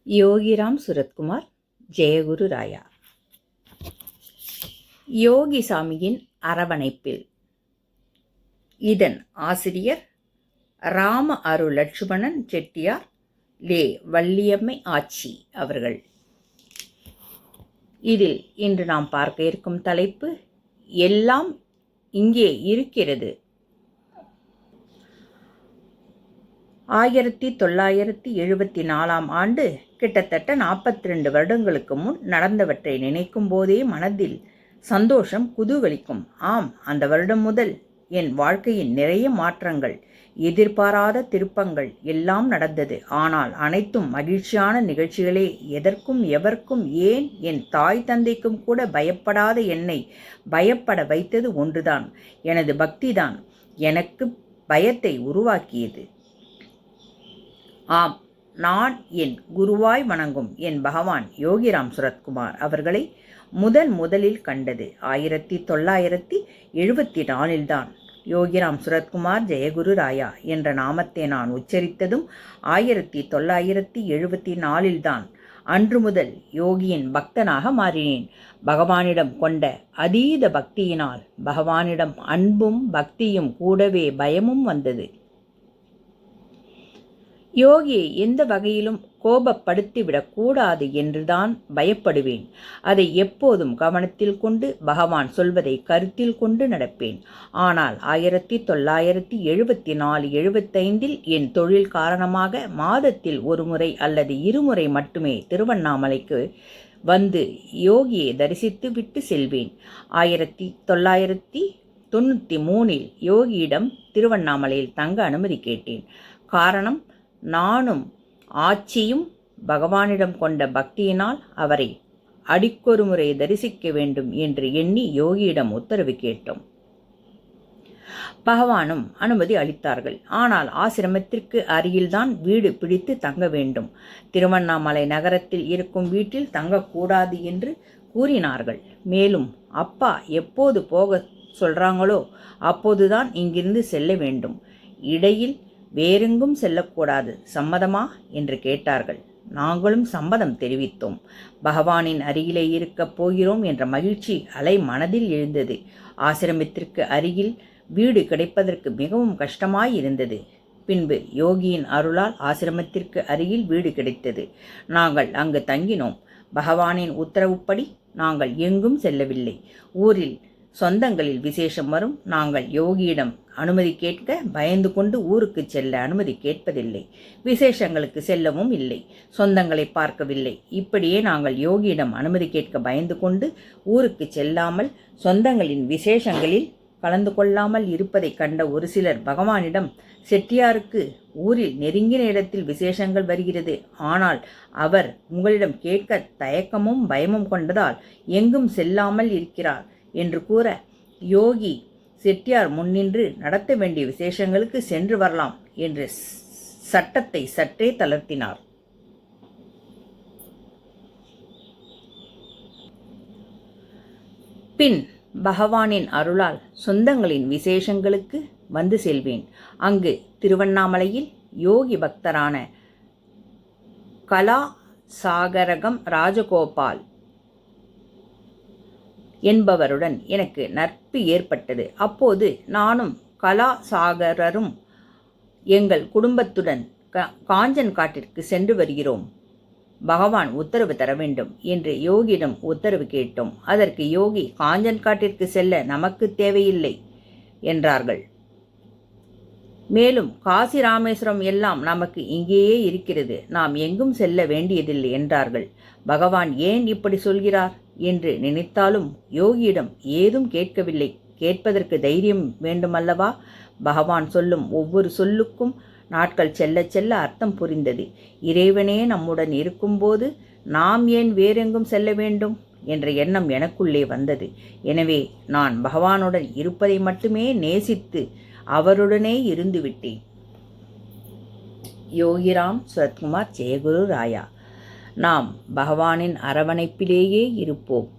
யோகிராம் சுரத்குமார், ஜெயகுரு ராயா. யோகி சாமியின் அரவணைப்பில். இதன் ஆசிரியர் ராம அரு லட்சுமணன் செட்டியார், லே வள்ளியம்மை ஆச்சி அவர்கள். இதில் இன்று நாம் பார்க்க இருக்கும் தலைப்பு, எல்லாம் இங்கே இருக்கிறது. 1974 ஆண்டு, கிட்டத்தட்ட 42 வருடங்களுக்கு முன் நடந்தவற்றை நினைக்கும் போதே மனதில் சந்தோஷம் குதூகலிக்கும். ஆம், அந்த வருடம் முதல் என் வாழ்க்கையின் நிறைய மாற்றங்கள், எதிர்பாராத திருப்பங்கள் எல்லாம் நடந்தது. ஆனால் அனைத்தும் மகிழ்ச்சியான நிகழ்ச்சிகளே. எதற்கும் எவருக்கும், ஏன் என் தாய் தந்தைக்கும் கூட பயப்படாத என்னை பயப்பட வைத்தது ஒன்றுதான், எனது பக்திதான் எனக்கு பயத்தை உருவாக்கியது. ஆம், நான் என் குருவாய் வணங்கும் என் பகவான் யோகிராம் சுரத்குமார் அவர்களை முதலில் கண்டது 1974 தான். யோகிராம் சுரத்குமார் ஜெயகுரு ராயா என்ற நாமத்தை நான் உச்சரித்ததும் 1974 தான். அன்று முதல் யோகியின் பக்தனாக மாறினேன். பகவானிடம் கொண்ட அதீத பக்தியினால் பகவானிடம் அன்பும் பக்தியும் கூடவே பயமும் வந்தது. யோகியை எந்த வகையிலும் கோபப்படுத்திவிடக்கூடாது என்றுதான் பயப்படுவேன். அதை எப்போதும் கவனத்தில் கொண்டு பகவான் சொல்வதை கருத்தில் கொண்டு நடப்பேன். ஆனால் 1974-75 என் தொழில் காரணமாக மாதத்தில் ஒரு முறை அல்லது இருமுறை மட்டுமே திருவண்ணாமலைக்கு வந்து யோகியை தரிசித்து விட்டு செல்வேன். 1993 யோகியிடம் திருவண்ணாமலையில் தங்க அனுமதி கேட்டேன். காரணம், நானும் ஆச்சியும் பகவானிடம் கொண்ட பக்தியினால் அவரை அடிக்கொரு முறை தரிசிக்க வேண்டும் என்று எண்ணி யோகியிடம் உத்தரவு கேட்டோம். பகவானும் அனுமதி அளித்தார்கள். ஆனால் ஆசிரமத்திற்கு அருகில்தான் வீடு பிடித்து தங்க வேண்டும். திருவண்ணாமலை நகரத்தில் இருக்கும் வீட்டில் தங்கக்கூடாது என்று கூறினார்கள். மேலும் அப்பா எப்போது போக சொல்றாங்களோ அப்போதுதான் இங்கிருந்து செல்ல வேண்டும். இடையில் வேறெங்கும் செல்லக்கூடாது, சம்மதமா என்று கேட்டார்கள். நாங்களும் சம்மதம் தெரிவித்தோம். பகவானின் அருகிலே இருக்கப் போகிறோம் என்ற மகிழ்ச்சி அலை மனதில் எழுந்தது. ஆசிரமத்திற்கு அருகில் வீடு கிடைப்பதற்கு மிகவும் கஷ்டமாயிருந்தது. பின்பு யோகியின் அருளால் ஆசிரமத்திற்கு அருகில் வீடு கிடைத்தது. நாங்கள் அங்கு தங்கினோம். பகவானின் உத்தரவுப்படி நாங்கள் எங்கும் செல்லவில்லை. ஊரில் சொந்தங்களில் விசேஷம் வரும். நாங்கள் யோகியிடம் அனுமதி கேட்க பயந்து கொண்டு ஊருக்கு செல்ல அனுமதி கேட்பதில்லை. விசேஷங்களுக்கு செல்லவும் இல்லை. சொந்தங்களை பார்க்கவில்லை. இப்படியே நாங்கள் யோகியிடம் அனுமதி கேட்க பயந்து கொண்டு ஊருக்கு செல்லாமல் சொந்தங்களின் விசேஷங்களில் கலந்து கொள்ளாமல் இருப்பதை கண்ட ஒரு சிலர் பகவானிடம், செட்டியாருக்கு ஊரில் நெருங்கின இடத்தில் விசேஷங்கள் வருகிறது, ஆனால் அவர் உங்களிடம் கேட்க தயக்கமும் பயமும் கொண்டதால் எங்கும் செல்லாமல் இருக்கிறார் என்று கூற, யோகி செட்டியார் முன்னின்று நடத்த வேண்டிய விசேஷங்களுக்கு சென்று வரலாம் என்று சட்டத்தை சற்றே தளர்த்தினார். பின் பகவானின் அருளால் சொந்தங்களின் விசேஷங்களுக்கு வந்து செல்வேன். அங்கு திருவண்ணாமலையில் யோகி பக்தரான கலா சாகரகம் ராஜகோபால் என்பவருடன் எனக்கு நட்பு ஏற்பட்டது. அப்போது நானும் கலா சாகரரும் எங்கள் குடும்பத்துடன் காஞ்சன் காட்டிற்கு சென்று வருகிறோம். பகவான் உத்தரவு தர வேண்டும் என்று யோகியிடம் உத்தரவு கேட்டோம். அதற்கு யோகி, காஞ்சன் காட்டிற்கு செல்ல நமக்கு தேவையில்லை என்றார்கள். மேலும் காசி ராமேஸ்வரம் எல்லாம் நமக்கு இங்கேயே இருக்கிறது, நாம் எங்கும் செல்ல வேண்டியதில்லை என்றார்கள். பகவான் ஏன் இப்படி சொல்கிறார் என்று நினைத்தாலும் யோகியிடம் ஏதும் கேட்கவில்லை. கேட்பதற்கு தைரியம் வேண்டுமல்லவா? பகவான் சொல்லும் ஒவ்வொரு சொல்லுக்கும் நாட்கள் செல்ல செல்ல அர்த்தம் புரிந்தது. இறைவனே நம்முடன் இருக்கும்போது நாம் ஏன் வேறெங்கும் செல்ல வேண்டும் என்ற எண்ணம் எனக்குள்ளே வந்தது. எனவே நான் பகவானுடன் இருப்பதை மட்டுமே நேசித்து அவருடனே இருந்து விட்டேன். யோகிராம் சுரத்குமார், ஜெயகுரு ராயா. நாம் பகவானின் அரவணைப்பிலேயே இருப்போம்.